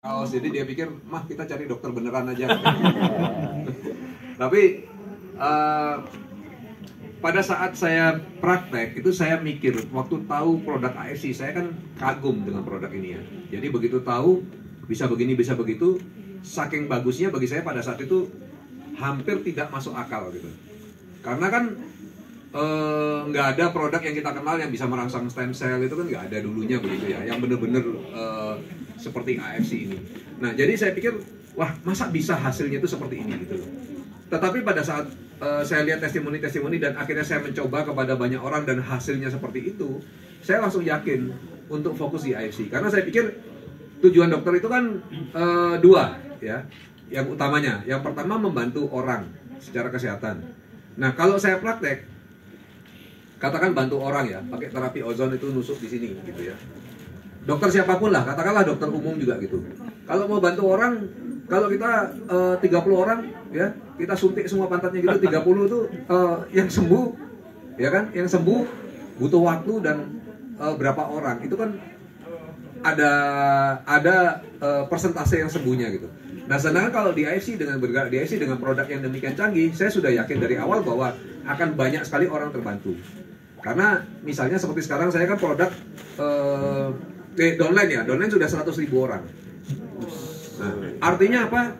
Jadi dia pikir, mah kita cari dokter beneran aja. Tapi pada saat saya praktek itu saya mikir, waktu tahu produk AFC, saya kan kagum dengan produk ini ya. Jadi begitu tahu bisa begini bisa begitu, saking bagusnya bagi saya pada saat itu hampir tidak masuk akal gitu. Karena kan nggak ada produk yang kita kenal yang bisa merangsang stem cell, itu kan nggak ada dulunya begitu ya, yang bener-bener seperti AFC ini. Nah jadi saya pikir, wah masa bisa hasilnya itu seperti ini gitu loh. Tetapi pada saat saya lihat testimoni-testimoni dan akhirnya saya mencoba kepada banyak orang dan hasilnya seperti itu, saya langsung yakin untuk fokus di AFC. Karena saya pikir tujuan dokter itu kan dua ya, yang utamanya. Yang pertama membantu orang secara kesehatan. Nah kalau saya praktek, katakan bantu orang ya, pakai terapi ozon itu nusuk di sini gitu ya. Dokter siapapun lah, katakanlah dokter umum juga gitu. Kalau mau bantu orang, kalau kita 30 orang ya, kita suntik semua pantatnya gitu, 30 itu yang sembuh, ya kan? Yang sembuh butuh waktu dan berapa orang, itu kan ada persentase yang sembuhnya gitu. Nah sedangkan kalau di AFC dengan bergerak di AFC dengan produk yang demikian canggih, saya sudah yakin dari awal bahwa akan banyak sekali orang terbantu. Karena misalnya seperti sekarang saya kan produk downline ya, downline sudah 100.000 orang. Nah, artinya apa?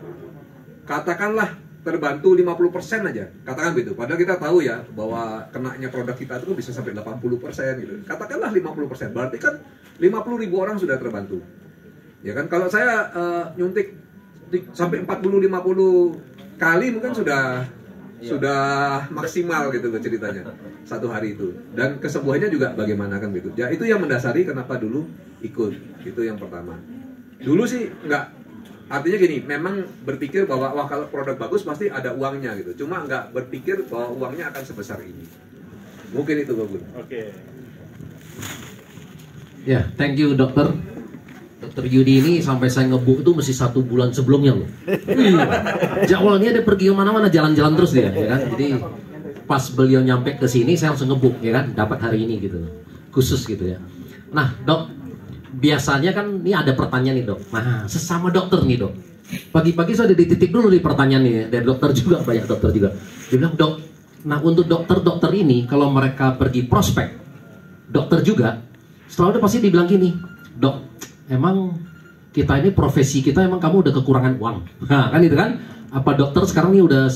Katakanlah terbantu 50% aja, katakan begitu. Padahal kita tahu ya bahwa kenanya produk kita itu bisa sampai 80% gitu. Katakanlah 50%, berarti kan 50.000 orang sudah terbantu. Ya kan? Kalau saya nyuntik sampai 40-50 kali mungkin sudah maksimal gitu ceritanya satu hari itu, dan kesembuhannya juga bagaimana kan gitu ya. Itu yang mendasari kenapa dulu ikut, itu yang pertama. Dulu sih nggak, artinya gini, memang berpikir bahwa wah kalau produk bagus pasti ada uangnya gitu, cuma nggak berpikir bahwa uangnya akan sebesar ini. Mungkin itu Bagun. Oke. Ya, thank you dokter. Dokter Yudi ini sampai saya ngebuk itu mesti 1 bulan sebelumnya loh. Jadwalnya dia pergi kemana-mana, jalan-jalan terus dia, ya kan. Jadi pas beliau nyampe ke sini saya langsung ngebuk, ya kan, dapat hari ini gitu, khusus gitu ya. Nah dok, biasanya kan ini ada pertanyaan nih dok. Nah sesama dokter nih dok, pagi-pagi saya udah dititip dulu nih pertanyaan nih dari dokter juga, banyak dokter juga. Dia bilang dok, nah untuk dokter-dokter ini kalau mereka pergi prospek dokter juga, selalu pasti dibilang gini, dok, emang kita ini profesi kita emang kamu udah kekurangan uang. Nah kan itu kan, apa dokter sekarang ini udah,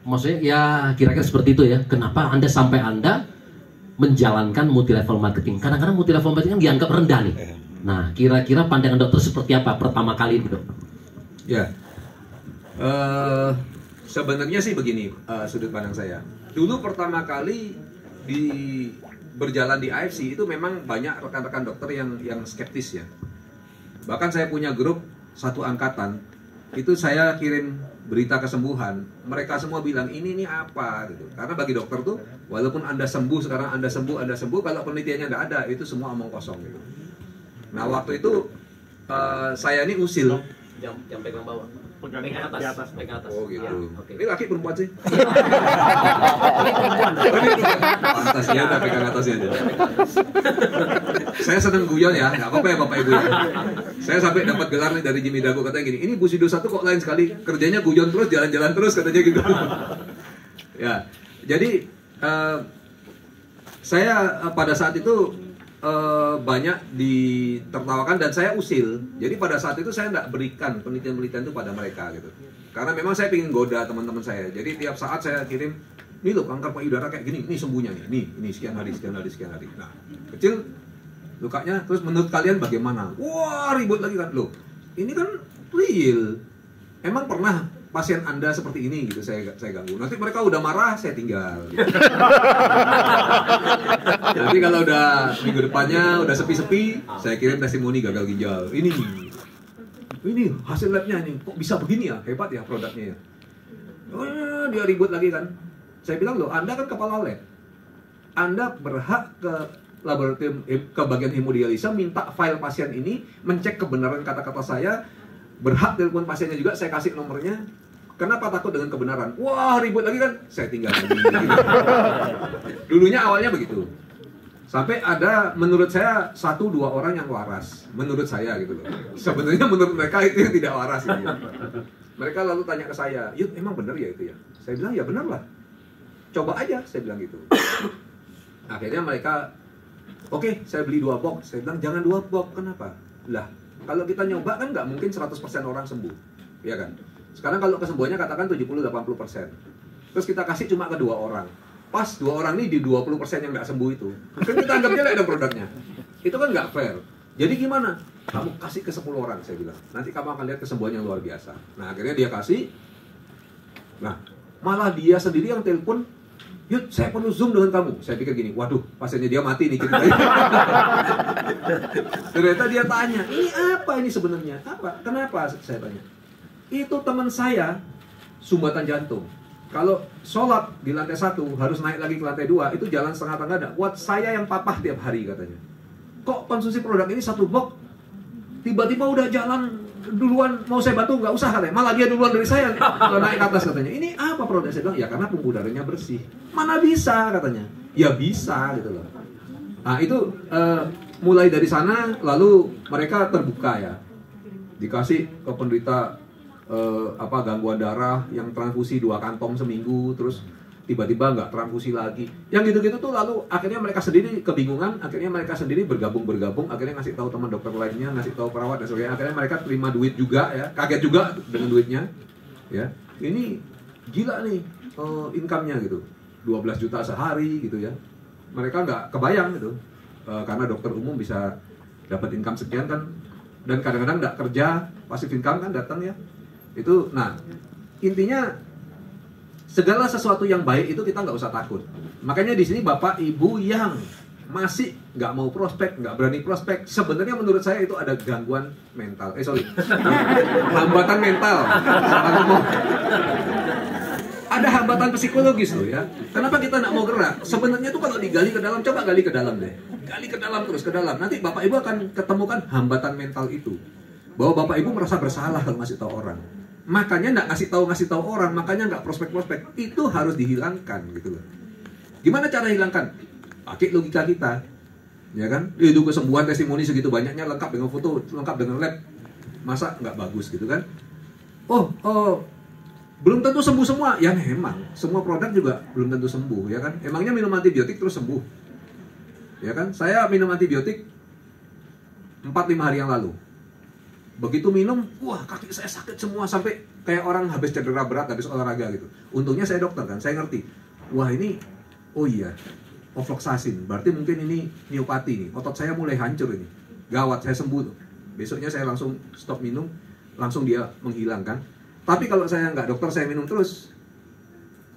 maksudnya ya kira-kira seperti itu ya. Kenapa Anda sampai Anda menjalankan multi level marketing? Kadang-kadang multi level marketing kan dianggap rendah nih. Nah kira-kira pandangan dokter seperti apa pertama kali itu dok? Ya, sebenarnya sih begini sudut pandang saya. Dulu pertama kali berjalan di AFC itu memang banyak rekan-rekan dokter yang skeptis ya. Bahkan saya punya grup satu angkatan, itu saya kirim berita kesembuhan, mereka semua bilang ini apa gitu. Karena bagi dokter tuh walaupun Anda sembuh sekarang, Anda sembuh, kalau penelitiannya nggak ada, itu semua omong kosong gitu. Nah waktu itu saya ini usil. Yang pegang bawah. Pegang Pegang di atas. atas. Pegang atas. Oh gitu. Ya, okay. Ini laki perempuan sih? Perempuan. Pantas ya udah pegang atasnya aja. Saya seneng guyon ya, nggak apa-apa ya Bapak Ibu ya. Saya sampai dapat gelar nih dari Jimmy Dago, katanya gini, ini Bu Sido 1 kok lain sekali, kerjanya guyon terus, jalan-jalan terus, katanya gitu. Ya, jadi saya pada saat itu banyak ditertawakan dan saya usil. Jadi pada saat itu saya nggak berikan penelitian-penelitian itu pada mereka gitu. Karena memang saya ingin goda teman-teman saya. Jadi tiap saat saya kirim, nih loh kanker payudara kayak gini, ini sembuhnya nih, ini sekian hari. Nah, kecil lukanya, terus menurut kalian bagaimana? Wah ribut lagi kan, loh ini kan real. Emang pernah pasien Anda seperti ini gitu, saya ganggu. Nanti mereka udah marah, saya tinggal. Jadi kalau udah minggu depannya udah sepi-sepi, saya kirim testimoni gagal ginjal. Ini hasil labnya nih, kok bisa begini ya? Hebat ya produknya ya. Oh, dia ribut lagi kan. Saya bilang loh, Anda kan kepala lab. Anda berhak ke laboratorium, ke bagian hemodialisa, minta file pasien ini, mencek kebenaran kata-kata saya, berhak telepon pasiennya juga, saya kasih nomornya. Kenapa takut dengan kebenaran? Wah ribut lagi kan, saya tinggal lagi. Dulunya awalnya begitu. Sampai ada menurut saya 1-2 orang yang waras, menurut saya gitu loh. Sebenarnya menurut mereka itu yang tidak waras gitu. Mereka lalu tanya ke saya, "Yud, emang bener ya itu ya?" Saya bilang, "Ya bener lah. Coba aja," saya bilang gitu. Akhirnya mereka, "Oke, saya beli 2 box." Saya bilang, "Jangan 2 box, kenapa?" Lah, kalau kita nyoba kan nggak mungkin 100% orang sembuh, ya kan? Sekarang kalau kesembuhannya katakan 70-80%. Terus kita kasih cuma ke 2 orang. Pas 2 orang ini di 20% yang nggak sembuh itu, kan kita anggap jelek dong produknya. Itu kan nggak fair. Jadi gimana? Kamu kasih ke 10 orang, saya bilang. Nanti kamu akan lihat kesembuhan yang luar biasa. Nah, akhirnya dia kasih. Nah, malah dia sendiri yang telepon, "Yud, saya perlu Zoom dengan kamu." Saya pikir gini, waduh, pasiennya dia mati nih kita. Ternyata dia tanya, "Ini apa ini sebenarnya? Apa? Kenapa?" Saya tanya. "Itu teman saya sumbatan jantung. Kalau sholat di lantai 1 harus naik lagi ke lantai 2, itu jalan setengah tangga ada. Buat saya yang papah tiap hari," katanya. "Kok konsumsi produk ini 1 box tiba-tiba udah jalan duluan, mau saya bantu nggak usah," katanya. "Malah dia duluan dari saya naik ke atas," katanya. "Ini apa produk?" Saya bilang, "Ya karena pembuluh darahnya bersih." "Mana bisa," katanya. "Ya bisa," gitu loh. Nah itu mulai dari sana lalu mereka terbuka ya. Dikasih ke penderita gangguan darah yang transfusi 2 kantong seminggu, terus tiba-tiba nggak transfusi lagi. Yang gitu-gitu tuh lalu akhirnya mereka sendiri kebingungan, akhirnya mereka sendiri bergabung, akhirnya ngasih tahu teman dokter lainnya, ngasih tahu perawat dan sebagainya. Akhirnya mereka terima duit juga ya, kaget juga dengan duitnya. Ya, ini gila nih income-nya gitu, 12 juta sehari gitu ya. Mereka nggak kebayang gitu, karena dokter umum bisa dapat income sekian kan, dan kadang-kadang nggak kerja, passive income kan datang ya. Itu, nah intinya segala sesuatu yang baik itu kita nggak usah takut. Makanya di sini bapak ibu yang masih nggak mau prospek, nggak berani prospek, sebenarnya menurut saya itu ada gangguan mental. Hambatan mental. Ada hambatan psikologis loh ya. Kenapa kita nggak mau gerak? Sebenarnya tuh kalau digali ke dalam, coba gali ke dalam deh. Gali ke dalam terus ke dalam. Nanti bapak ibu akan ketemukan hambatan mental itu. Bahwa bapak ibu merasa bersalah kalau ngasih tahu orang. Makanya nggak ngasih tahu orang, makanya nggak prospek. Itu harus dihilangkan gitu loh. Gimana cara hilangkan? Pakai logika kita, ya kan? Itu kesembuhan testimoni segitu banyaknya, lengkap dengan foto, lengkap dengan lab, masa nggak bagus gitu kan? Oh, belum tentu sembuh semua, ya memang semua produk juga belum tentu sembuh, ya kan? Emangnya minum antibiotik terus sembuh, ya kan? Saya minum antibiotik 4-5 hari yang lalu. Begitu minum, wah kaki saya sakit semua sampai kayak orang habis cedera berat, habis olahraga gitu. Untungnya saya dokter kan, saya ngerti. Wah ini, oh iya, ofloxacin. Berarti mungkin ini miopati nih. Otot saya mulai hancur ini. Gawat, saya sembuh tuh. Besoknya saya langsung stop minum, langsung dia menghilangkan. Tapi kalau saya nggak dokter, saya minum terus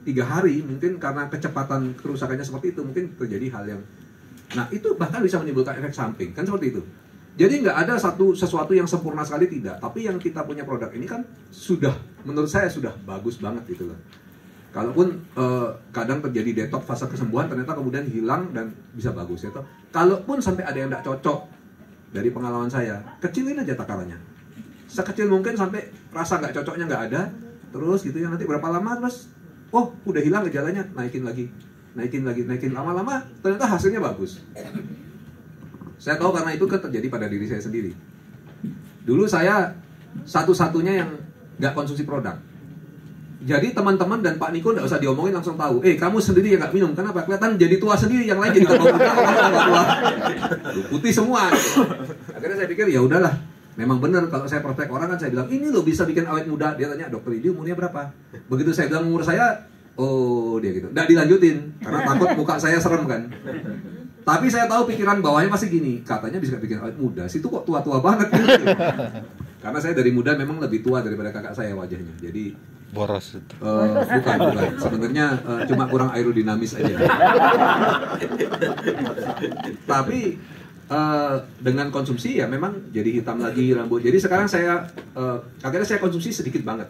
3 hari, mungkin karena kecepatan kerusakannya seperti itu, mungkin terjadi hal yang, nah itu bahkan bisa menimbulkan efek samping, kan seperti itu. Jadi nggak ada sesuatu yang sempurna sekali, tidak. Tapi yang kita punya produk ini kan sudah, menurut saya sudah bagus banget gitu loh. Kalaupun kadang terjadi detox fase kesembuhan, ternyata kemudian hilang dan bisa bagus ya. Kalaupun sampai ada yang nggak cocok, dari pengalaman saya, kecilin aja takarannya. Sekecil mungkin sampai rasa nggak cocoknya nggak ada, terus gitu ya, nanti berapa lama terus, oh udah hilang gejalanya, naikin lagi, lama-lama ternyata hasilnya bagus. Saya tahu karena itu kan terjadi pada diri saya sendiri. Dulu saya satu-satunya yang nggak konsumsi produk. Jadi teman-teman dan Pak Niko nggak usah diomongin, langsung tahu. Kamu sendiri yang nggak minum, kenapa? Kelihatan jadi tua sendiri, yang lain jadi nggak mau muda, kamu nggak tua. Putih semua. Gitu. Akhirnya saya pikir ya udahlah, memang benar kalau saya prospek orang kan saya bilang ini loh bisa bikin awet muda. Dia tanya, dokter ini umurnya berapa? Begitu saya bilang umur saya, oh dia gitu. Nggak dilanjutin karena takut muka saya serem kan. Tapi saya tahu pikiran bawahnya masih gini, katanya bisa bikin awet muda, situ kok tua-tua banget gitu. Karena saya dari muda memang lebih tua daripada kakak saya wajahnya. Jadi boros itu. Bukan. Sebenarnya cuma kurang aerodinamis aja. Tapi dengan konsumsi ya memang jadi hitam lagi rambut. Jadi sekarang saya akhirnya saya konsumsi sedikit banget.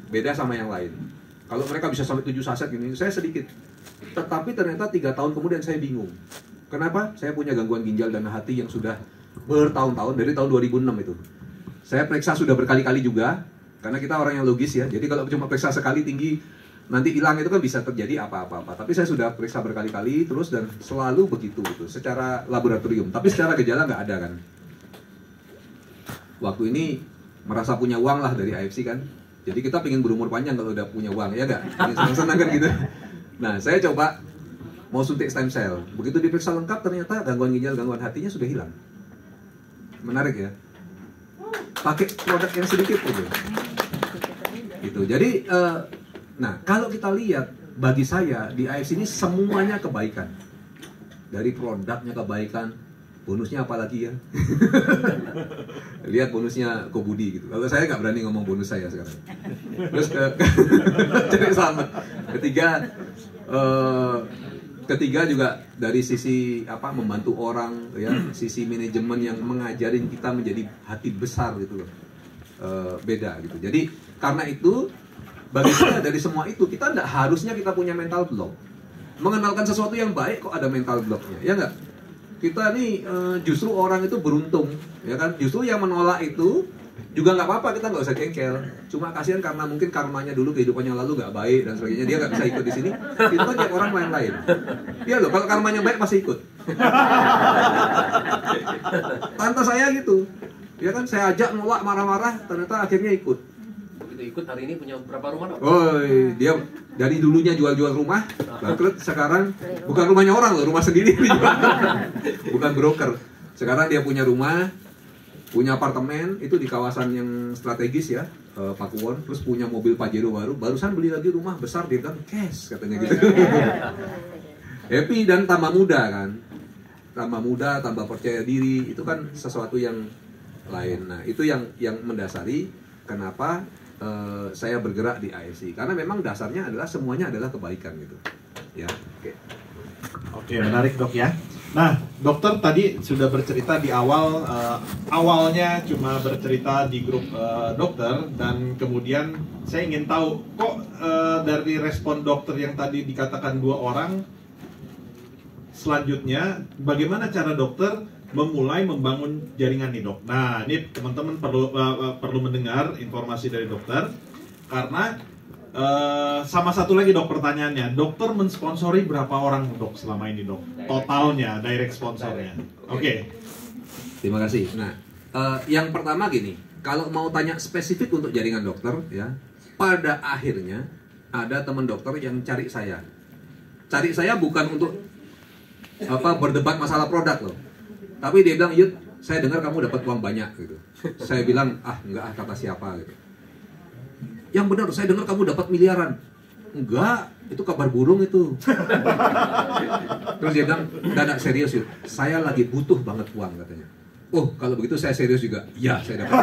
Beda sama yang lain. Kalau mereka bisa sampai 7 saset gini, saya sedikit. Tetapi ternyata 3 tahun kemudian saya bingung. Kenapa? Saya punya gangguan ginjal dan hati yang sudah bertahun-tahun, dari tahun 2006 itu. Saya periksa sudah berkali-kali juga, karena kita orang yang logis ya. Jadi kalau cuma periksa sekali tinggi 60 nanti hilang itu kan bisa terjadi apa-apa. Tapi saya sudah periksa berkali-kali terus dan selalu begitu gitu, secara laboratorium. Tapi secara gejala nggak ada kan. Waktu ini merasa punya uang lah dari AFC kan. Jadi kita pengen berumur panjang kalau udah punya uang, ya nggak? Senang-senang kan gitu. Nah, saya coba mau suntik stem cell. Begitu diperiksa lengkap ternyata gangguan ginjal, gangguan hatinya sudah hilang. Menarik ya. Pakai produk yang sedikit gitu. Gitu. Jadi nah, kalau kita lihat, bagi saya di AFC ini semuanya kebaikan. Dari produknya kebaikan, bonusnya apalagi ya. Lihat bonusnya Kobudi gitu. Kalau saya nggak berani ngomong bonus saya sekarang. Terus jadi sama. Ketiga juga dari sisi membantu orang ya, sisi manajemen yang mengajarin kita menjadi hati besar gitu loh. Beda gitu. Jadi karena itu bagi saya dari semua itu kita tidak harusnya kita punya mental block. Mengenalkan sesuatu yang baik kok ada mental blocknya, ya nggak? Kita nih justru orang itu beruntung, ya kan? Justru yang menolak itu juga nggak apa-apa, kita nggak usah jengkel. Cuma kasihan karena mungkin karmanya dulu kehidupannya lalu nggak baik dan sebagainya, dia nggak bisa ikut di sini. Itu kan kayak orang lain-lain. Iya loh, kalau karmanya baik pasti ikut. Tante saya gitu, ya kan? Saya ajak nolak marah-marah, ternyata akhirnya ikut. Ikut hari ini punya berapa rumah, Dok? Oh, dia dari dulunya jual-jual rumah, bangkrut, sekarang bukan rumahnya orang loh, rumah sendiri. Bukan broker. Sekarang dia punya rumah, punya apartemen itu di kawasan yang strategis ya, Pakuwon, terus punya mobil Pajero baru, barusan beli lagi rumah besar, dia bilang cash katanya gitu. Happy dan tambah muda kan. Tambah muda, tambah percaya diri, itu kan sesuatu yang lain. Nah, itu yang mendasari kenapa saya bergerak di AFC, karena memang dasarnya adalah semuanya adalah kebaikan gitu ya. Oke, menarik dok ya. Nah, dokter tadi sudah bercerita di awal, awalnya cuma bercerita di grup dokter, dan kemudian saya ingin tahu kok dari respon dokter yang tadi dikatakan 2 orang, selanjutnya bagaimana cara dokter memulai membangun jaringan nih dok. Nah, ini teman-teman perlu mendengar informasi dari dokter, karena sama satu lagi dok pertanyaannya, dokter mensponsori berapa orang dok selama ini dok? Totalnya, direct sponsornya. Oke. Terima kasih. Nah, yang pertama gini, kalau mau tanya spesifik untuk jaringan dokter ya, pada akhirnya ada teman dokter yang cari saya. Cari saya bukan untuk berdebat masalah produk loh. Tapi dia bilang, Yud, saya dengar kamu dapat uang banyak gitu. Saya bilang, enggak, kata siapa gitu. Yang benar, saya dengar kamu dapat miliaran. Enggak, itu kabar burung itu. Terus dia bilang, enggak serius Yud, saya lagi butuh banget uang katanya. Oh, kalau begitu saya serius juga. Ya, saya dapat.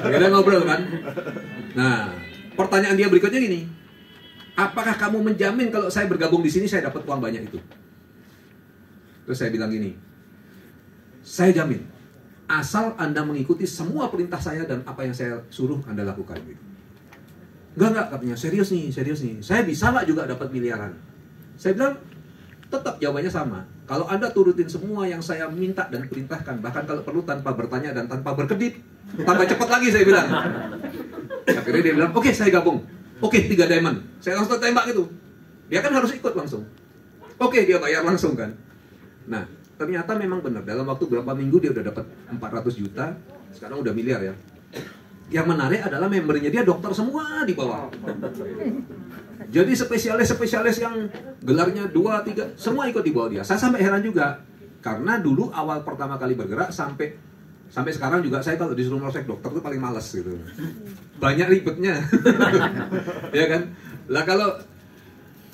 Kita ngobrol kan. Nah, pertanyaan dia berikutnya gini. Apakah kamu menjamin kalau saya bergabung di sini saya dapat uang banyak itu? Terus saya bilang gini, saya jamin, asal Anda mengikuti semua perintah saya dan apa yang saya suruh Anda lakukan. Gitu. Enggak, katanya, serius nih, saya bisa nggak juga dapat miliaran? Saya bilang, tetap jawabannya sama. Kalau Anda turutin semua yang saya minta dan perintahkan, bahkan kalau perlu tanpa bertanya dan tanpa berkedip, tambah cepat lagi saya bilang. Akhirnya dia bilang, oke, saya gabung. Oke, 3 diamond. Saya langsung tembak itu. Dia kan harus ikut langsung. Oke, dia bayar langsung kan. Nah, ternyata memang benar. Dalam waktu berapa minggu dia udah dapat 400 juta. Sekarang udah miliar ya. Yang menarik adalah membernya dia dokter semua di bawah. Jadi spesialis yang gelarnya 2, 3, semua ikut di bawah dia. Saya sampai heran juga. Karena dulu awal pertama kali bergerak sampai sekarang juga saya kalau disuruh merosek dokter itu paling males gitu. Banyak ribetnya. Ya kan? Lah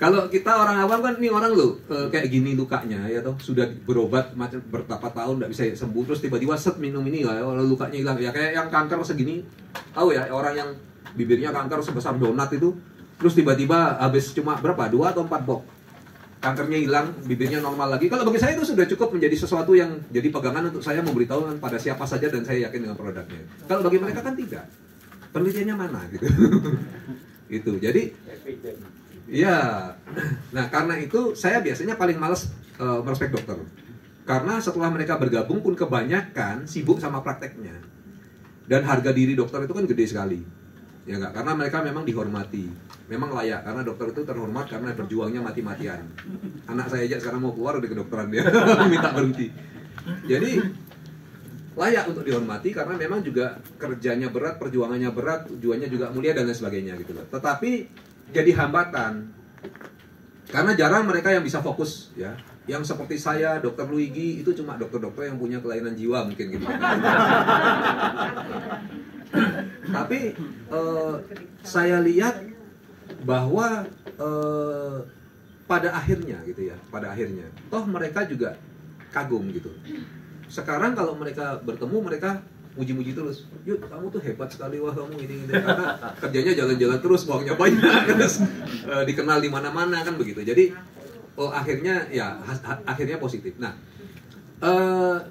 kalau kita orang awam kan, nih orang loh kayak gini lukanya ya toh, sudah berobat macam berapa tahun tidak bisa sembuh, terus tiba-tiba set minum ini lah lukanya hilang. Ya kayak yang kanker segini, tahu ya, orang yang bibirnya kanker sebesar donat itu, terus tiba-tiba habis cuma berapa, 2 atau 4 box, kankernya hilang, bibirnya normal lagi. Kalau bagi saya itu sudah cukup menjadi sesuatu yang jadi pegangan untuk saya memberitahu pada siapa saja dan saya yakin dengan produknya. Kalau bagi mereka kan tidak. Penelitiannya mana gitu. Itu. Jadi ya. Nah, karena itu saya biasanya paling males prospek dokter. Karena setelah mereka bergabung pun kebanyakan sibuk sama prakteknya. Dan harga diri dokter itu kan gede sekali. Ya enggak, karena mereka memang dihormati. Memang layak, karena dokter itu terhormat karena berjuangnya mati-matian. Anak saya aja sekarang mau keluar udah kedokteran dia, minta berhenti. Jadi layak untuk dihormati karena memang juga kerjanya berat, perjuangannya berat, tujuannya juga mulia dan lain sebagainya gitu loh. Tetapi jadi hambatan. Karena jarang mereka yang bisa fokus ya. Yang seperti saya, Dokter Luigi itu cuma dokter-dokter yang punya kelainan jiwa mungkin gitu. Tapi saya lihat bahwa pada akhirnya gitu ya, pada akhirnya toh mereka juga kagum gitu. Sekarang kalau mereka bertemu, mereka muji-muji terus. Yuk, kamu tuh hebat sekali, wah kamu ini karena kerjanya jalan-jalan terus, uangnya banyak, terus dikenal di mana-mana kan begitu. Jadi akhirnya ya akhirnya positif. Nah,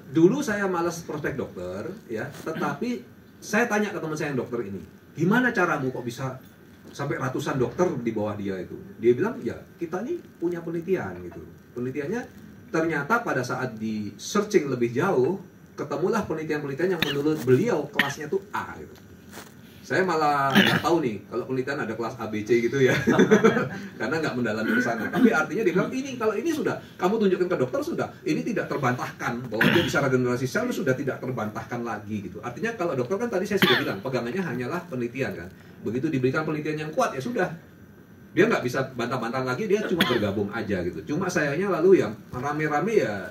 dulu saya malas prospek dokter ya, tetapi saya tanya ke teman saya yang dokter ini, gimana caramu kok bisa sampai ratusan dokter di bawah dia itu? Dia bilang, ya kita nih punya penelitian gitu. Penelitiannya ternyata pada saat di searching lebih jauh, ketemulah penelitian-penelitian yang menurut beliau kelasnya tuh A gitu. Saya malah nggak tahu nih kalau penelitian ada kelas ABC gitu ya, karena nggak mendalami ke sana. Tapi artinya dia bilang ini kalau ini sudah kamu tunjukkan ke dokter sudah, ini tidak terbantahkan bahwa dia bisa regenerasi sel sudah tidak terbantahkan lagi gitu. Artinya kalau dokter kan tadi saya sudah bilang pegangannya hanyalah penelitian kan. Begitu diberikan penelitian yang kuat ya sudah, dia nggak bisa bantah-bantah lagi, dia cuma bergabung aja gitu. Cuma sayangnya lalu yang rame-rame ya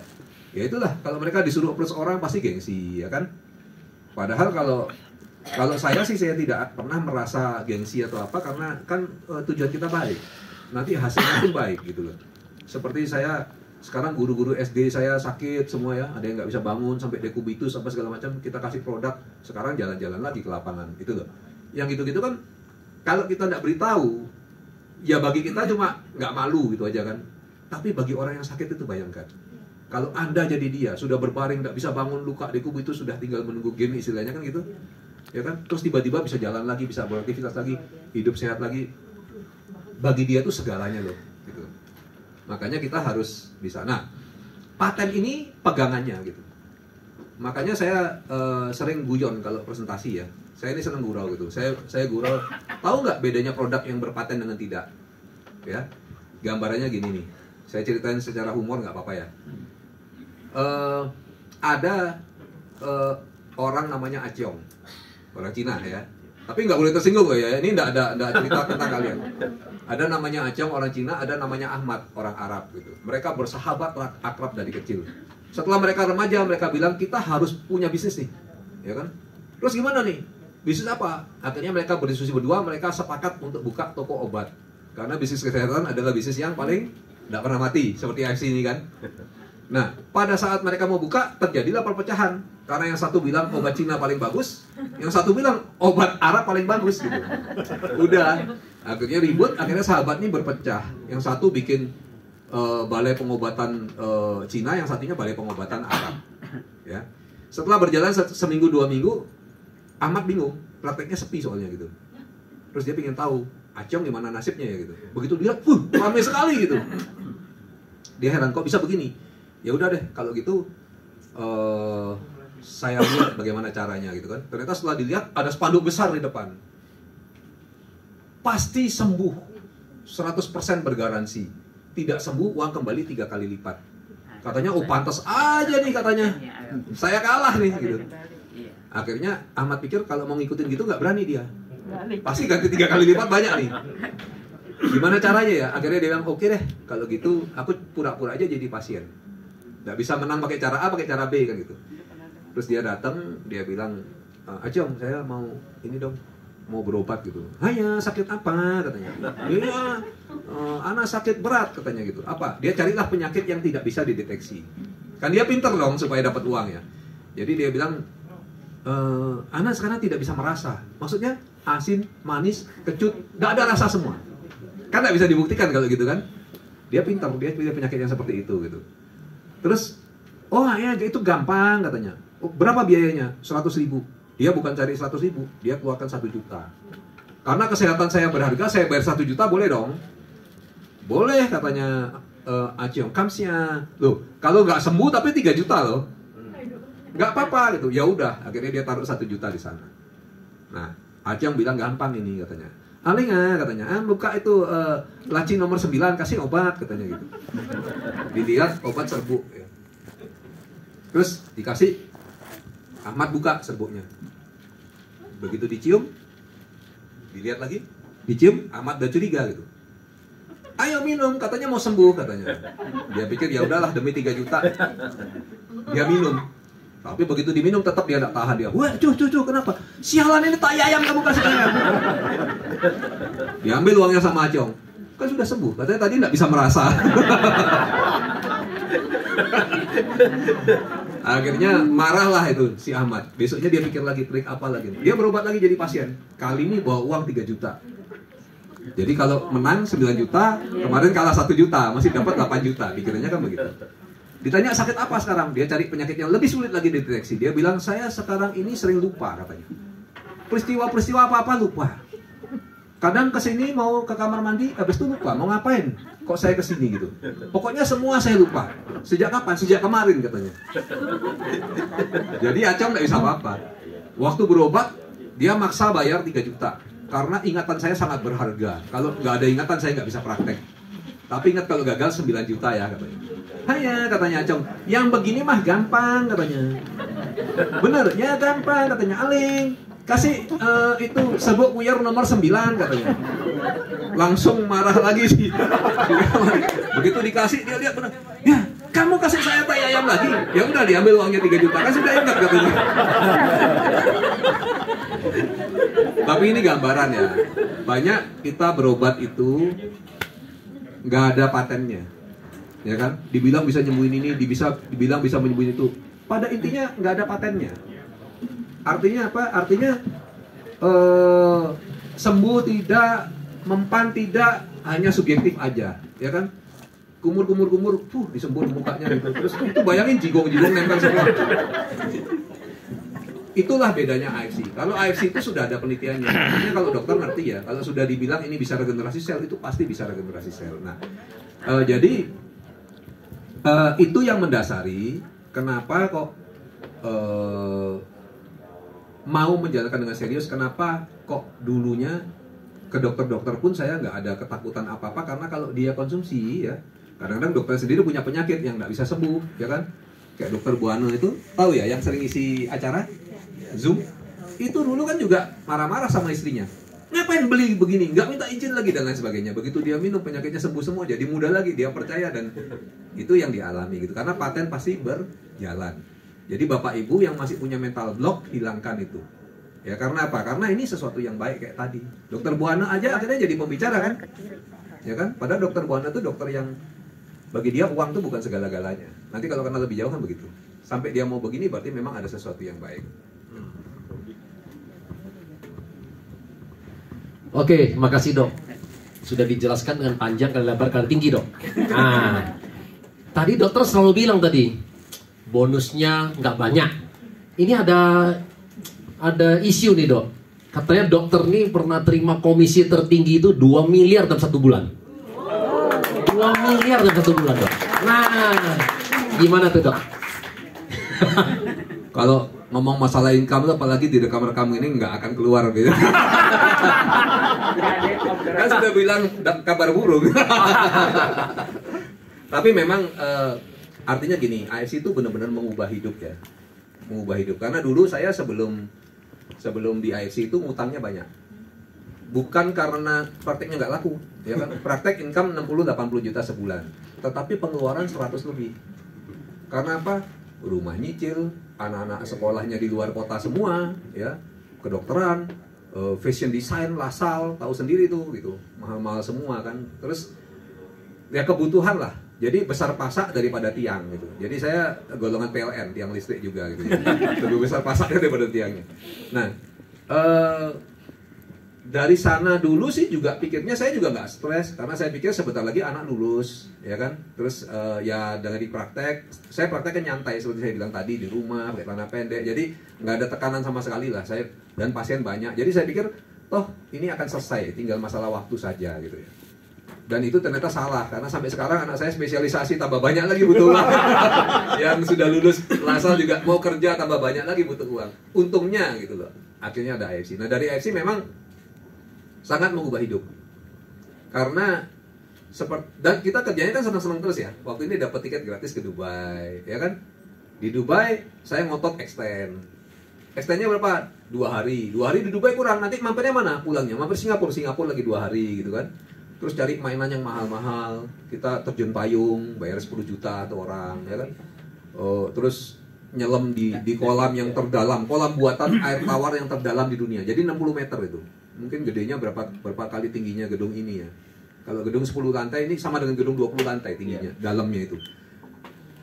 itulah kalau mereka disuruh plus orang pasti gengsi ya kan. Padahal kalau saya sih saya tidak pernah merasa gengsi atau apa karena kan tujuan kita baik. Nanti hasilnya pun baik gitu loh. Seperti saya sekarang guru-guru SD saya sakit semua ya, ada yang nggak bisa bangun sampai dekubitus sampai segala macam, kita kasih produk, sekarang jalan-jalan lagi ke lapangan itu loh. Yang gitu-gitu kan kalau kita nggak beritahu ya bagi kita cuma nggak malu gitu aja kan. Tapi bagi orang yang sakit itu bayangkan. Kalau Anda jadi dia, sudah berbaring, nggak bisa bangun, luka dekubitus, sudah tinggal menunggu game istilahnya kan gitu. Ya kan, terus tiba-tiba bisa jalan lagi, bisa beraktivitas lagi, hidup sehat lagi. Bagi dia itu segalanya loh, gitu. Makanya kita harus bisa. Nah, paten ini pegangannya gitu. Makanya saya sering guyon kalau presentasi ya. Saya ini seneng gurau gitu. Saya gurau. Tahu nggak bedanya produk yang berpaten dengan tidak? Ya, gambarannya gini nih. Saya ceritain secara humor nggak apa-apa ya. Ada orang namanya Aciong. Orang Cina ya, tapi nggak boleh tersinggung loh ya. Ini nggak ada cerita tentang kalian. Ada namanya Acong orang Cina, ada namanya Ahmad orang Arab gitu. Mereka bersahabat akrab dari kecil. Setelah mereka remaja, mereka bilang kita harus punya bisnis nih, ya kan? Terus gimana nih? Bisnis apa? Akhirnya mereka berdiskusi berdua, mereka sepakat untuk buka toko obat. Karena bisnis kesehatan adalah bisnis yang paling nggak pernah mati, seperti IC ini kan. Nah, pada saat mereka mau buka, terjadilah perpecahan. Karena yang satu bilang obat Cina paling bagus, yang satu bilang obat Arab paling bagus gitu. Udah, akhirnya ribut, akhirnya sahabat ini berpecah. Yang satu bikin balai pengobatan Cina, yang satunya balai pengobatan Arab. Ya. Setelah berjalan seminggu 2 minggu, Ahmad bingung, prakteknya sepi soalnya gitu. Terus dia pengen tahu, Acong gimana nasibnya ya gitu. Begitu dia, ramai sekali gitu. Dia heran, kok bisa begini? Ya udah deh, kalau gitu saya lihat bagaimana caranya gitu kan. Ternyata setelah dilihat ada spanduk besar di depan. Pasti sembuh, 100% bergaransi. Tidak sembuh, uang kembali 3 kali lipat. Katanya, oh pantas aja nih katanya. Saya kalah nih gitu. Akhirnya Ahmad pikir kalau mau ngikutin gitu nggak berani dia. Pasti ganti 3 kali lipat banyak nih. Gimana caranya ya? Akhirnya dia bilang, oke deh, kalau gitu aku pura-pura aja jadi pasien. Nggak bisa menang pakai cara A, pakai cara B kan gitu. Terus dia datang, dia bilang, Acong, saya mau ini dong, mau berobat gitu. Hanya sakit apa katanya? Iya, anak sakit berat katanya gitu. Apa? Dia carilah penyakit yang tidak bisa dideteksi. Kan dia pinter dong supaya dapat uang ya. Jadi dia bilang, anak sekarang tidak bisa merasa. Maksudnya asin, manis, kecut, nggak ada rasa semua. Kan nggak bisa dibuktikan kalau gitu kan. Dia pintar, dia punya penyakit yang seperti itu gitu. Terus, oh ya itu gampang katanya. Oh, berapa biayanya? 100.000. Dia bukan cari 100.000, dia keluarkan 1 juta. Karena kesehatan saya berharga, saya bayar 1 juta boleh dong? Boleh katanya Acong. Kamsnya, loh kalau nggak sembuh tapi 3 juta loh. Nggak apa-apa gitu. Ya udah, akhirnya dia taruh 1 juta di sana. Nah, Acong bilang gampang ini katanya. Alinga katanya, buka itu laci nomor 9, kasih obat katanya gitu. Dilihat obat serbuk ya. Terus dikasih, Ahmad buka serbuknya. Begitu dicium, dilihat lagi, dicium, Ahmad udah curiga gitu. Ayo minum, katanya mau sembuh katanya. Dia pikir ya udahlah demi 3 juta. Dia minum. Tapi begitu diminum tetap dia tidak tahan dia. Wah, cucu kenapa? Sialan ini tai ayam kamu kasih saya. Diambil uangnya sama Acong. Kan sudah sembuh. Katanya tadi tidak bisa merasa. Akhirnya marahlah itu si Ahmad. Besoknya dia pikir lagi trik apa lagi. Dia berobat lagi jadi pasien. Kali ini bawa uang 3 juta. Jadi kalau menang 9 juta, kemarin kalah 1 juta, masih dapat 8 juta. Pikirannya kan begitu. Ditanya sakit apa sekarang? Dia cari penyakit yang lebih sulit lagi dideteksi. Dia bilang, saya sekarang ini sering lupa katanya. Peristiwa-peristiwa apa-apa lupa. Kadang kesini mau ke kamar mandi, habis itu lupa. Mau ngapain? Kok saya kesini gitu? Pokoknya semua saya lupa. Sejak kapan? Sejak kemarin katanya. Jadi Acong nggak bisa apa-apa. Waktu berobat, dia maksa bayar 3 juta. Karena ingatan saya sangat berharga. Kalau nggak ada ingatan, saya nggak bisa praktek. Tapi ingat kalau gagal 9 juta ya katanya. Hanya katanya Acong, yang begini mah gampang katanya. Bener, ya gampang katanya. Aling, kasih itu serbuk Puyer nomor 9 katanya. Langsung marah lagi sih. Begitu dikasih dia lihat bener. Ya, kamu kasih saya tai ayam lagi. Ya udah diambil uangnya 3 juta kan sudah ingat katanya. Tapi ini gambaran ya. Banyak kita berobat itu nggak ada patennya. Ya kan, dibilang bisa nyembuhin ini, dibilang bisa menyembuhin itu. Pada intinya nggak ada patennya. Artinya apa? Artinya sembuh tidak, mempan tidak, hanya subjektif aja, ya kan? Kumur, disembuhin mukanya gitu. Terus itu bayangin jigong nempel semua. Itulah bedanya AFC. Kalau AFC itu sudah ada penelitiannya. Artinya kalau dokter ngerti ya, kalau sudah dibilang ini bisa regenerasi sel, itu pasti bisa regenerasi sel. Nah, jadi itu yang mendasari kenapa kok mau menjalankan dengan serius. Kenapa kok dulunya ke dokter-dokter pun saya nggak ada ketakutan apa-apa, karena kalau dia konsumsi ya, kadang-kadang dokter sendiri punya penyakit yang nggak bisa sembuh, ya kan? Kayak dokter Buana itu, tahu ya, yang sering isi acara Zoom, itu dulu kan juga marah-marah sama istrinya. Ngapain beli begini, nggak minta izin lagi dan lain sebagainya. Begitu dia minum, penyakitnya sembuh semua, jadi mudah lagi, dia percaya. Dan itu yang dialami gitu, karena paten pasti berjalan. Jadi bapak ibu yang masih punya mental block, hilangkan itu. Ya karena apa? Karena ini sesuatu yang baik kayak tadi. Dokter Buana aja akhirnya jadi pembicara kan? Ya kan? Padahal dokter Buana itu dokter yang bagi dia uang itu bukan segala-galanya. Nanti kalau kenal lebih jauh kan begitu. Sampai dia mau begini berarti memang ada sesuatu yang baik. Oke, makasih dok. Sudah dijelaskan dengan panjang, kali lebar, kali tinggi dok. Nah, tadi dokter selalu bilang tadi, bonusnya nggak banyak. Ini ada isu nih dok. Katanya dokter nih pernah terima komisi tertinggi itu 2 miliar dalam 1 bulan. 2 miliar dalam 1 bulan dok. Nah, gimana tuh dok? Kalau ngomong masalah income tuh, apalagi di rekam-rekam ini nggak akan keluar gitu. Kan sudah bilang kabar burung. Tapi memang artinya gini, AFC itu benar-benar mengubah hidup ya. Mengubah hidup. Karena dulu saya sebelum di AFC itu ngutangnya banyak. Bukan karena prakteknya nggak laku, ya kan? Praktek income 60-80 juta sebulan. Tetapi pengeluaran 100 lebih. Karena apa? Rumah nyicil, anak-anak sekolahnya di luar kota semua, ya, kedokteran, fashion design, lasal, tahu sendiri tuh, gitu, mahal-mahal semua kan. Terus ya kebutuhan lah. Jadi besar pasak daripada tiang gitu. Jadi saya golongan PLN, tiang listrik juga gitu. Ya. Lebih besar pasaknya daripada tiangnya. Nah, dari sana dulu sih juga pikirnya saya juga nggak stres, karena saya pikir sebentar lagi anak lulus, ya kan. Terus ya dari praktek, saya prakteknya nyantai seperti saya bilang tadi, di rumah pakai celana pendek, jadi nggak ada tekanan sama sekali lah saya, dan pasien banyak. Jadi saya pikir toh ini akan selesai, tinggal masalah waktu saja gitu ya. Dan itu ternyata salah, karena sampai sekarang anak saya spesialisasi tambah banyak lagi butuh uang. Yang sudah lulus lasal juga mau kerja tambah banyak lagi butuh uang. Untungnya gitu loh. akhirnya ada AFC. Nah dari AFC memang sangat mengubah hidup, karena dan kita kerjanya kan senang-senang terus ya. Waktu ini dapat tiket gratis ke Dubai, ya kan? Di Dubai saya ngotot extendnya berapa? 2 hari. 2 hari di Dubai kurang, nanti mampirnya mana? Pulangnya mampir Singapura lagi 2 hari gitu kan. Terus cari mainan yang mahal-mahal, kita terjun payung, bayar 10 juta tuh orang, ya kan? Terus nyelam di kolam yang terdalam, kolam buatan air tawar yang terdalam di dunia. Jadi 60 meter itu. Mungkin gedenya berapa kali tingginya gedung ini ya. Kalau gedung 10 lantai ini sama dengan gedung 20 lantai tingginya, dalamnya itu.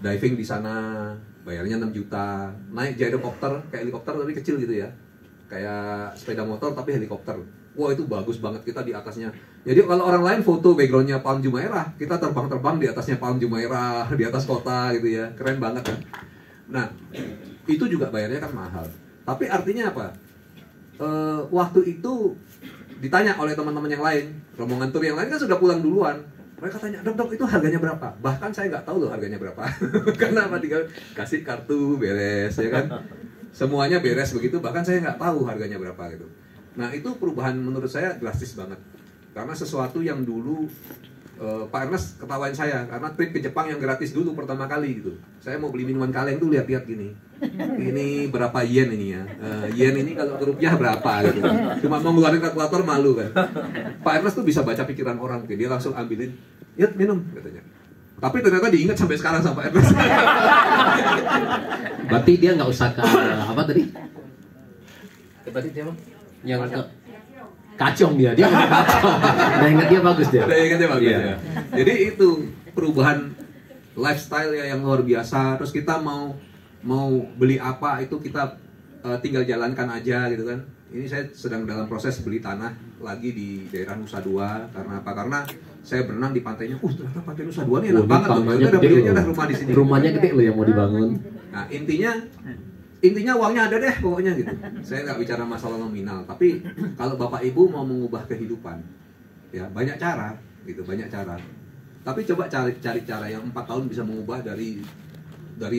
Diving di sana, bayarnya 6 juta. Naik gyrocopter, kayak helikopter tapi kecil gitu ya. Kayak sepeda motor tapi helikopter. Wah itu bagus banget, kita di atasnya. Jadi kalau orang lain foto backgroundnya Palm Jumeirah, kita terbang-terbang di atasnya Palm Jumeirah, di atas kota gitu ya. Keren banget kan. Nah, itu juga bayarnya kan mahal. Tapi artinya apa? Waktu itu ditanya oleh teman-teman yang lain, rombongan tur yang lain kan sudah pulang duluan. Mereka tanya, dok itu harganya berapa? Bahkan saya nggak tahu loh harganya berapa. Karena apa? Tinggal kasih kartu beres ya kan. Semuanya beres begitu, bahkan saya nggak tahu harganya berapa gitu. Nah itu perubahan menurut saya drastis banget. Karena sesuatu yang dulu Pak Ernest ketawain saya karena trip ke Jepang yang gratis dulu pertama kali gitu. Saya mau beli minuman kaleng tuh lihat-lihat gini. Ini berapa yen ini ya? Yen ini kalau ke rupiah berapa gitu. Cuma mau ngeluarin kalkulator malu kan. Pak Ernest tuh bisa baca pikiran orang, gitu. Dia langsung ambilin, "Yuk minum," katanya. Tapi ternyata diingat sampai sekarang sama Pak Ernest. Berarti dia nggak usah ke apa tadi? Tadi dia yang ke kacong dia nggak kacong. Nah ingat dia bagus dia. Ingatnya bagus ya. Jadi itu perubahan lifestyle ya yang luar biasa. Terus kita mau beli apa itu kita tinggal jalankan aja gitu kan. Ini saya sedang dalam proses beli tanah lagi di daerah Nusa Dua. Karena apa? Karena saya berenang di pantainya. Ternyata pantai Nusa Dua ini enak banget. Kita udah beli aja rumah di sini. Rumahnya gede loh yang mau dibangun. Nah intinya uangnya ada deh pokoknya gitu. Saya nggak bicara masalah nominal, tapi kalau Bapak Ibu mau mengubah kehidupan, ya banyak cara gitu, banyak cara. Tapi coba cari cara yang 4 tahun bisa mengubah dari 0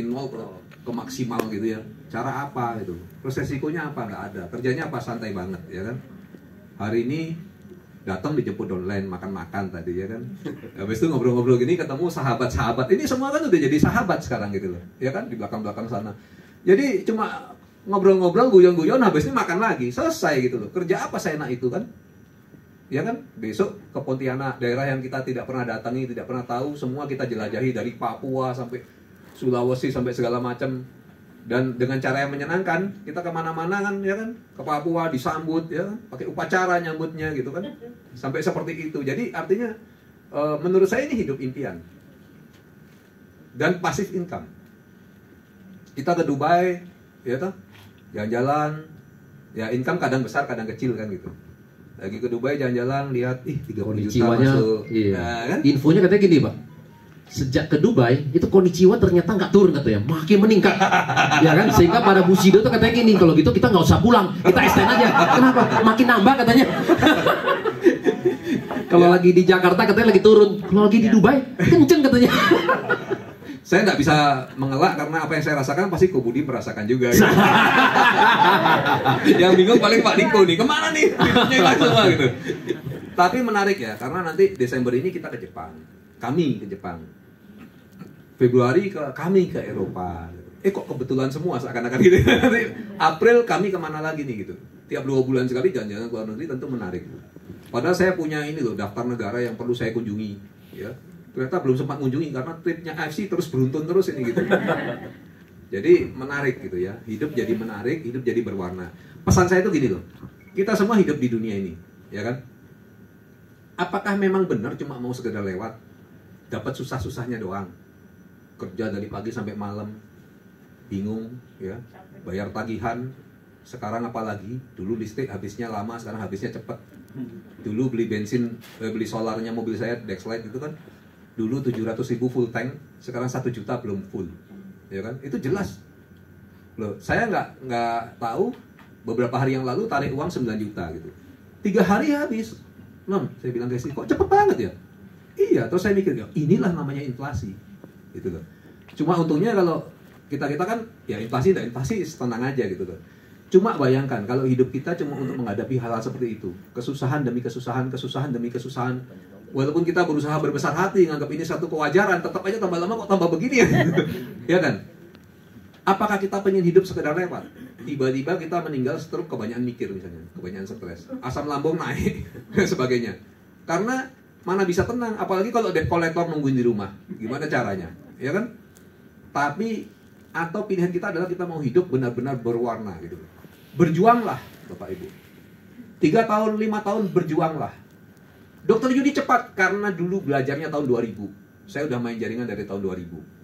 ke maksimal gitu ya. Cara apa gitu? Terus resikonya apa? Nggak ada. Kerjanya apa? Santai banget ya kan. Hari ini datang dijemput online, makan-makan tadi ya kan. Habis itu ngobrol-ngobrol gini ketemu sahabat-sahabat. Ini semua kan udah jadi sahabat sekarang gitu loh. Ya kan di belakang-belakang sana. Jadi cuma ngobrol-ngobrol, guyon-guyon, habis ini makan lagi, selesai gitu loh. Kerja apa seenak itu kan? Ya kan? Besok ke Pontianak, daerah yang kita tidak pernah datangi, tidak pernah tahu, semua kita jelajahi dari Papua sampai Sulawesi sampai segala macam. Dan dengan cara yang menyenangkan, kita kemana-mana kan, ya kan? Ke Papua disambut, ya kan? Pakai upacara nyambutnya gitu kan? Sampai seperti itu. Jadi artinya, menurut saya ini hidup impian dan passive income. Kita ke Dubai, ya toh, jalan-jalan, ya income kadang besar, kadang kecil kan gitu. Lagi ke Dubai jalan-jalan, lihat, 30 juta masuk. Iya. Nah, kan? Infonya katanya gini, Pak. Sejak ke Dubai, itu konnichiwa ternyata nggak turun katanya, makin meningkat. Ya kan, sehingga pada Bushido tuh katanya gini, kalau gitu kita nggak usah pulang, kita extend aja. Kenapa? Makin nambah katanya. Kalau lagi di Jakarta katanya lagi turun, kalau lagi di Dubai kenceng katanya. Saya nggak bisa mengelak karena apa yang saya rasakan pasti Ko Budi merasakan juga. Gitu. Yang bingung paling Pak Diko nih, kemana nih? Hidupnya hilang semua gitu. Tapi menarik ya, karena nanti Desember ini kita ke Jepang. Kami ke Jepang. Februari kami ke Eropa. Kok kebetulan semua seakan-akan gitu. April kami kemana lagi nih gitu. Tiap 2 bulan sekali jalan-jalan ke luar negeri tentu menarik. Padahal saya punya ini loh, daftar negara yang perlu saya kunjungi. Ya. Ternyata belum sempat kunjungi karena tripnya AFC terus beruntun terus ini gitu. Jadi menarik gitu ya. Hidup jadi menarik, hidup jadi berwarna. Pesan saya itu gini loh. Kita semua hidup di dunia ini, ya kan? Apakah memang benar cuma mau sekedar lewat? Dapat susah-susahnya doang. Kerja dari pagi sampai malam. Bingung, ya. Bayar tagihan. Sekarang apalagi? Dulu listrik habisnya lama, sekarang habisnya cepat. Dulu beli bensin, beli solarnya mobil saya, Dexlight itu kan. Dulu 700.000 full tank, sekarang 1 juta belum full, ya kan? Itu jelas. Loh, saya nggak tahu beberapa hari yang lalu tarik uang 9 juta gitu. 3 hari habis. Saya bilang ke istri, kok cepet banget ya? Iya, terus saya mikir, inilah namanya inflasi, gitu loh. Cuma untungnya kalau kita kan, ya inflasi, tenang aja gitu loh. Cuma bayangkan kalau hidup kita cuma untuk menghadapi hal-hal seperti itu, kesusahan demi kesusahan, kesusahan demi kesusahan. Walaupun kita berusaha berbesar hati, nganggap ini satu kewajaran, tetap aja tambah lama kok tambah begini ya. Ya kan? Apakah kita pengen hidup sekedar lewat? Tiba-tiba kita meninggal stroke, kebanyakan mikir misalnya, kebanyakan stres, asam lambung naik, dan sebagainya. Karena mana bisa tenang, apalagi kalau debt collector nungguin di rumah. Gimana caranya? Ya kan? Tapi, atau pilihan kita adalah kita mau hidup benar-benar berwarna gitu. Berjuanglah, Bapak Ibu. 3 tahun, 5 tahun berjuanglah. Dokter Yudi cepat, karena dulu belajarnya tahun 2000. Saya udah main jaringan dari tahun 2000.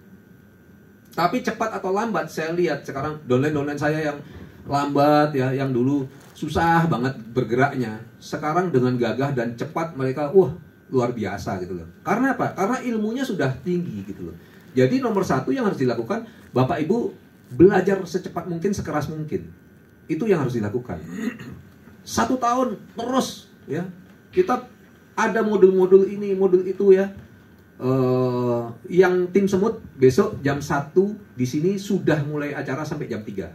Tapi cepat atau lambat, saya lihat sekarang downline saya yang lambat ya, yang dulu susah banget bergeraknya, sekarang dengan gagah dan cepat mereka, wah luar biasa gitu loh. Karena apa? Karena ilmunya sudah tinggi gitu loh. Jadi nomor satu yang harus dilakukan, Bapak Ibu belajar secepat mungkin, sekeras mungkin. Itu yang harus dilakukan. 1 tahun terus ya, kita ada modul-modul ini, modul itu ya. Yang tim semut besok jam 1 di sini sudah mulai acara sampai jam 3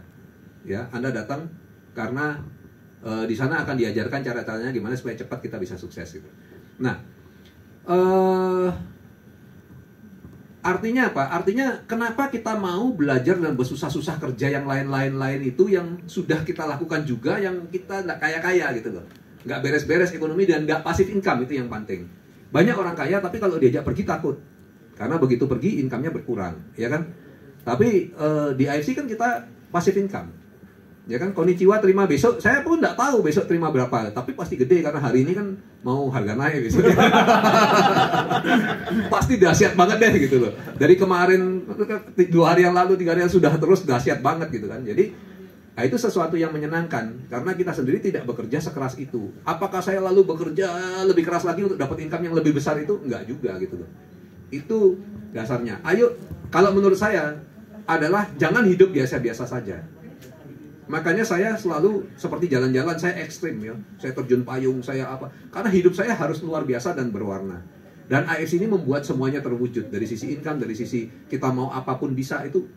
ya, Anda datang karena di sana akan diajarkan cara-caranya gimana supaya cepat kita bisa sukses gitu. Nah, artinya apa? Artinya kenapa kita mau belajar dan bersusah-susah kerja yang lain-lain itu yang sudah kita lakukan juga, yang kita nggak kaya-kaya gitu loh, nggak beres-beres ekonomi dan nggak passive income, itu yang penting. Banyak orang kaya tapi kalau diajak pergi takut, karena begitu pergi income-nya berkurang, ya kan? Tapi di AFC kan kita passive income, ya kan? Konnichiwa terima besok, saya pun nggak tahu besok terima berapa, tapi pasti gede karena hari ini kan mau harga naik besok. Pasti dahsyat banget deh gitu loh. Dari kemarin 2 hari yang lalu, 3 hari yang sudah terus dahsyat banget gitu kan. Jadi nah, itu sesuatu yang menyenangkan karena kita sendiri tidak bekerja sekeras itu. Apakah saya lalu bekerja lebih keras lagi untuk dapat income yang lebih besar itu? Enggak juga gitu loh. Itu dasarnya. Ayo, kalau menurut saya adalah jangan hidup biasa-biasa saja. Makanya saya selalu seperti jalan-jalan, saya ekstrim ya. Saya terjun payung, saya apa. Karena hidup saya harus luar biasa dan berwarna. Dan AFC ini membuat semuanya terwujud. Dari sisi income, dari sisi kita mau apapun bisa, itu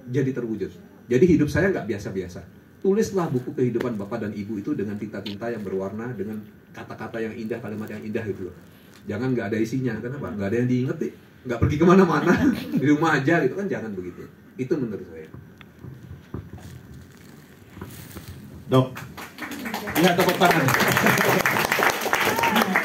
jadi terwujud. Jadi hidup saya nggak biasa-biasa. Tulislah buku kehidupan Bapak dan Ibu itu dengan tinta-tinta yang berwarna, dengan kata-kata yang indah, kalimat yang indah gitu loh. Jangan nggak ada isinya, kenapa? Nggak ada yang diinget, nggak pergi kemana-mana, di rumah aja gitu kan, jangan begitu. Itu menurut saya. Dok, ya tepuk tangan.